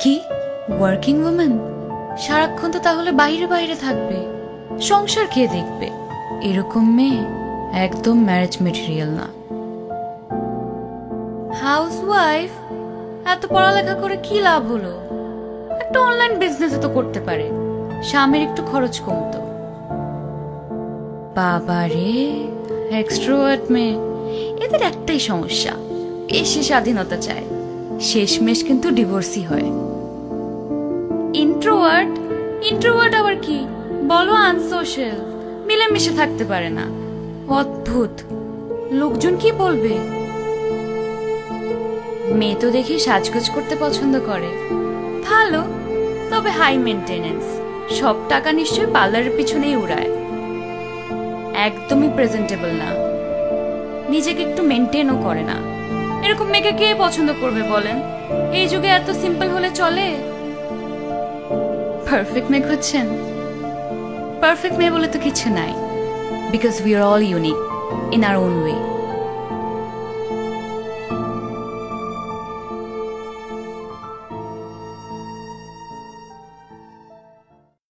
কি working woman? সারাক্ষণ তো তাহলে বাইরে বাইরে থাকবে, সংসার কে দেখবে? এরকম মেয়ে একদম ম্যারেজ মেটেরিয়াল না। হাউসওয়াইফ এত পড়ালেখা করে কি লাভ হলো? একটা অনলাইন বিজনেস তো করতে পারে, স্বামীর একটু খরচ কমতো। বাবারে, এক্সট্রোভার্ট মেয়ে, এদের একটাই সমস্যা, বেশি স্বাধীনতা চায়, শেষমেশ কিন্তু ডিভোর্সই হয়। ইন্ট্রোভার্ট? ইন্ট্রোভার্ট আবার কি? বলো আনসোশাল, মিলেমিশে থাকতে পারে না। অদ্ভুত, লোকজন কি বলবে? মেয়ে তো দেখি সাজগোজ করতে পছন্দ করে, ভালো, তবে হাই মেনটেনেন্স, সব টাকা নিশ্চয়ই পার্লারের পিছনেই উড়ায়। একদমই প্রেজেন্টেবল না, নিজেকে একটু মেনটেনও করে না। এরকম মেয়েকে কে পছন্দ করবে বলেন? এই যুগে এত সিম্পল হলে চলে? পারফেক্ট মেয়ে খুঁজছেন? পারফেক্ট মেয়ে বলে তো কিছু নাই, because we are all unique in our own way.